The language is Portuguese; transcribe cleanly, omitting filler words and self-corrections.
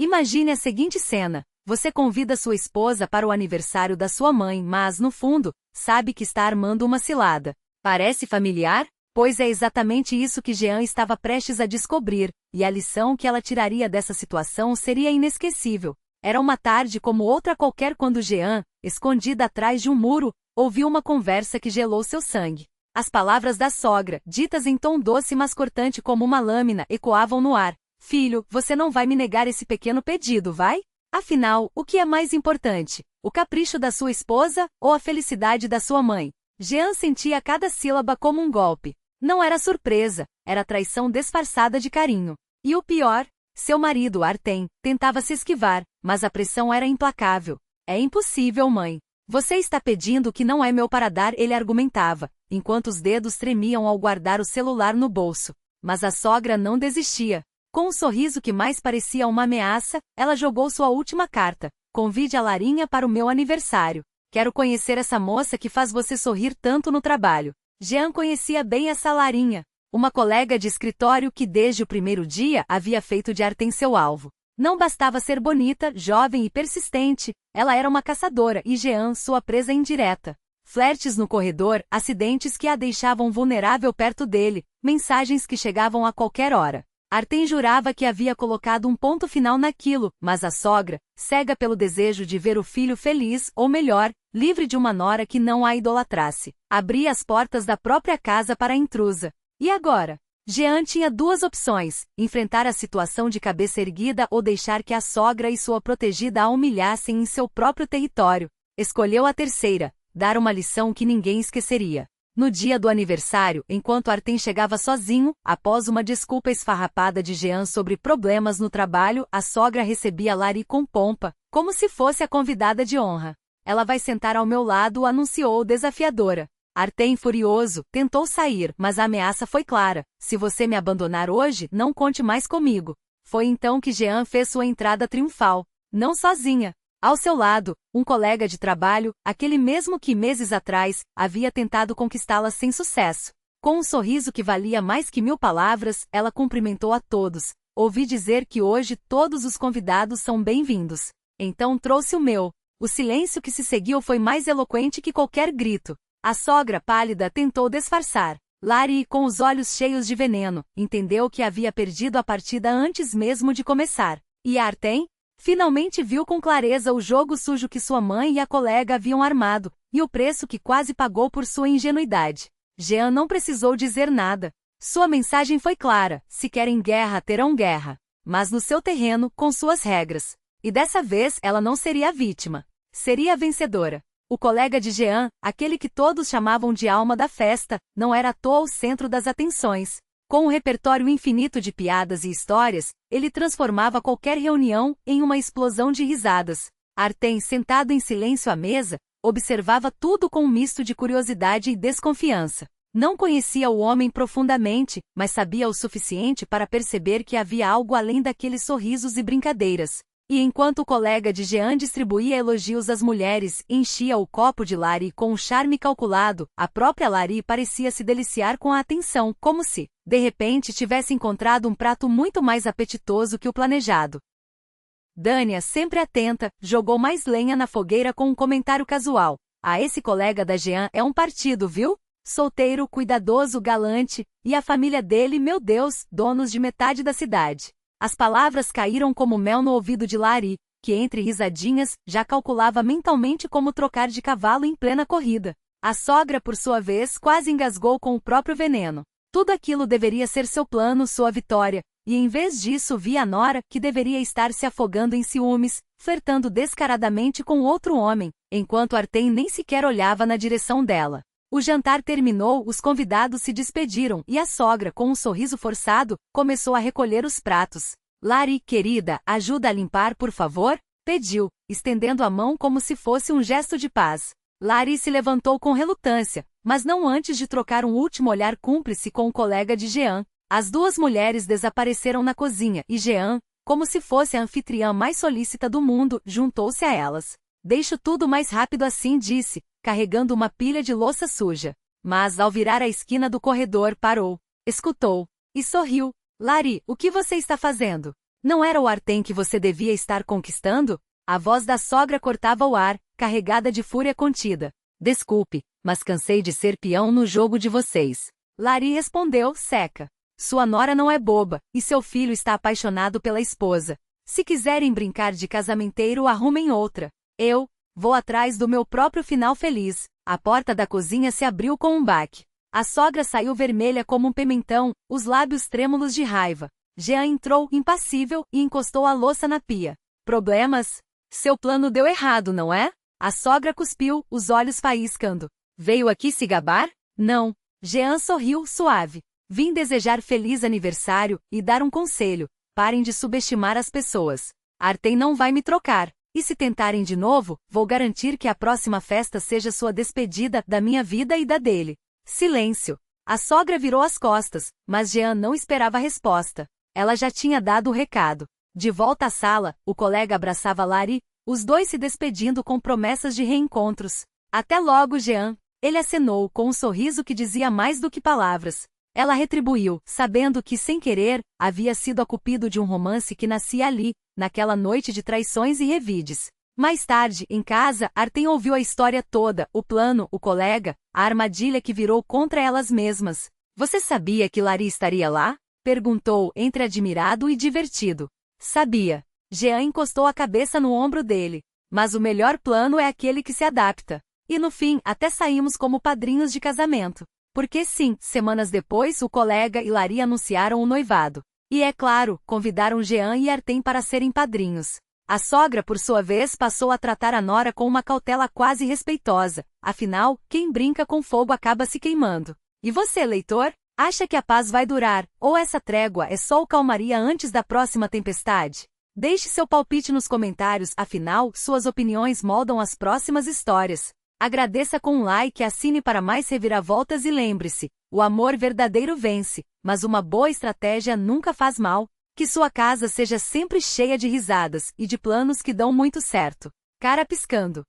Imagine a seguinte cena. Você convida sua esposa para o aniversário da sua mãe, mas, no fundo, sabe que está armando uma cilada. Parece familiar? Pois é exatamente isso que Jean estava prestes a descobrir, e a lição que ela tiraria dessa situação seria inesquecível. Era uma tarde como outra qualquer quando Jean, escondida atrás de um muro, ouviu uma conversa que gelou seu sangue. As palavras da sogra, ditas em tom doce mas cortante como uma lâmina, ecoavam no ar. Filho, você não vai me negar esse pequeno pedido, vai? Afinal, o que é mais importante? O capricho da sua esposa ou a felicidade da sua mãe? Jean sentia cada sílaba como um golpe. Não era surpresa, era traição disfarçada de carinho. E o pior, seu marido, Artem, tentava se esquivar, mas a pressão era implacável. É impossível, mãe. Você está pedindo o que não é meu para dar, ele argumentava, enquanto os dedos tremiam ao guardar o celular no bolso. Mas a sogra não desistia. Com um sorriso que mais parecia uma ameaça, ela jogou sua última carta. Convide a Larinha para o meu aniversário. Quero conhecer essa moça que faz você sorrir tanto no trabalho. Jean conhecia bem essa Larinha, uma colega de escritório que desde o primeiro dia havia feito de Artem seu alvo. Não bastava ser bonita, jovem e persistente, ela era uma caçadora e Jean sua presa indireta. Flertes no corredor, acidentes que a deixavam vulnerável perto dele, mensagens que chegavam a qualquer hora. Artem jurava que havia colocado um ponto final naquilo, mas a sogra, cega pelo desejo de ver o filho feliz, ou melhor, livre de uma nora que não a idolatrasse, abria as portas da própria casa para a intrusa. E agora? Jean tinha duas opções, enfrentar a situação de cabeça erguida ou deixar que a sogra e sua protegida a humilhassem em seu próprio território. Escolheu a terceira, dar uma lição que ninguém esqueceria. No dia do aniversário, enquanto Artem chegava sozinho, após uma desculpa esfarrapada de Jean sobre problemas no trabalho, a sogra recebia Lari com pompa, como se fosse a convidada de honra. Ela vai sentar ao meu lado, anunciou desafiadora. Artem, furioso, tentou sair, mas a ameaça foi clara. Se você me abandonar hoje, não conte mais comigo. Foi então que Jean fez sua entrada triunfal. Não sozinha. Ao seu lado, um colega de trabalho, aquele mesmo que meses atrás, havia tentado conquistá-la sem sucesso. Com um sorriso que valia mais que 1000 palavras, ela cumprimentou a todos. Ouvi dizer que hoje todos os convidados são bem-vindos. Então trouxe o meu. O silêncio que se seguiu foi mais eloquente que qualquer grito. A sogra pálida tentou disfarçar. Lari, com os olhos cheios de veneno, entendeu que havia perdido a partida antes mesmo de começar. E Artem? Finalmente viu com clareza o jogo sujo que sua mãe e a colega haviam armado, e o preço que quase pagou por sua ingenuidade. Jean não precisou dizer nada. Sua mensagem foi clara: se querem guerra, terão guerra. Mas no seu terreno, com suas regras. E dessa vez ela não seria a vítima. Seria a vencedora. O colega de Jean, aquele que todos chamavam de alma da festa, não era à toa o centro das atenções. Com um repertório infinito de piadas e histórias, ele transformava qualquer reunião em uma explosão de risadas. Artem, sentado em silêncio à mesa, observava tudo com um misto de curiosidade e desconfiança. Não conhecia o homem profundamente, mas sabia o suficiente para perceber que havia algo além daqueles sorrisos e brincadeiras. E enquanto o colega de Jean distribuía elogios às mulheres e enchia o copo de Lari com um charme calculado, a própria Lari parecia se deliciar com a atenção, como se, de repente, tivesse encontrado um prato muito mais apetitoso que o planejado. Dania, sempre atenta, jogou mais lenha na fogueira com um comentário casual. Ah, esse colega da Jean é um partido, viu? Solteiro, cuidadoso, galante, e a família dele, meu Deus, donos de metade da cidade. As palavras caíram como mel no ouvido de Lari, que entre risadinhas, já calculava mentalmente como trocar de cavalo em plena corrida. A sogra, por sua vez, quase engasgou com o próprio veneno. Tudo aquilo deveria ser seu plano, sua vitória, e em vez disso via a nora, que deveria estar se afogando em ciúmes, flertando descaradamente com outro homem, enquanto Artem nem sequer olhava na direção dela. O jantar terminou, os convidados se despediram e a sogra, com um sorriso forçado, começou a recolher os pratos. Lari, querida, ajuda a limpar, por favor? Pediu, estendendo a mão como se fosse um gesto de paz. Lari se levantou com relutância, mas não antes de trocar um último olhar cúmplice com o colega de Jean. As duas mulheres desapareceram na cozinha e Jean, como se fosse a anfitriã mais solícita do mundo, juntou-se a elas. Deixo tudo mais rápido assim, disse, carregando uma pilha de louça suja. Mas, ao virar a esquina do corredor, parou, escutou, e sorriu. Lari, o que você está fazendo? Não era o Artem que você devia estar conquistando? A voz da sogra cortava o ar, carregada de fúria contida. Desculpe, mas cansei de ser peão no jogo de vocês. Lari respondeu, seca. Sua nora não é boba, e seu filho está apaixonado pela esposa. Se quiserem brincar de casamenteiro, arrumem outra. Eu vou atrás do meu próprio final feliz. A porta da cozinha se abriu com um baque. A sogra saiu vermelha como um pimentão, os lábios trêmulos de raiva. Jean entrou, impassível, e encostou a louça na pia. Problemas? Seu plano deu errado, não é? A sogra cuspiu, os olhos faiscando. Veio aqui se gabar? Não. Jean sorriu, suave. Vim desejar feliz aniversário e dar um conselho. Parem de subestimar as pessoas. Artem não vai me trocar. E se tentarem de novo, vou garantir que a próxima festa seja sua despedida da minha vida e da dele. Silêncio. A sogra virou as costas, mas Jean não esperava a resposta. Ela já tinha dado o recado. De volta à sala, o colega abraçava Lari, os dois se despedindo com promessas de reencontros. Até logo, Jean. Ele acenou com um sorriso que dizia mais do que palavras. Ela retribuiu, sabendo que, sem querer, havia sido a cupido de um romance que nascia ali, naquela noite de traições e revides. Mais tarde, em casa, Artem ouviu a história toda, o plano, o colega, a armadilha que virou contra elas mesmas. Você sabia que Lari estaria lá? Perguntou, entre admirado e divertido. Sabia. Jean encostou a cabeça no ombro dele. Mas o melhor plano é aquele que se adapta. E no fim, até saímos como padrinhos de casamento. Porque sim, semanas depois, o colega e Lari anunciaram o noivado. E é claro, convidaram Jean e Artem para serem padrinhos. A sogra, por sua vez, passou a tratar a nora com uma cautela quase respeitosa. Afinal, quem brinca com fogo acaba se queimando. E você, leitor? Acha que a paz vai durar, ou essa trégua é só o calmaria antes da próxima tempestade? Deixe seu palpite nos comentários, afinal, suas opiniões moldam as próximas histórias. Agradeça com um like, assine para mais reviravoltas e lembre-se, o amor verdadeiro vence, mas uma boa estratégia nunca faz mal. Que sua casa seja sempre cheia de risadas e de planos que dão muito certo. Cara piscando.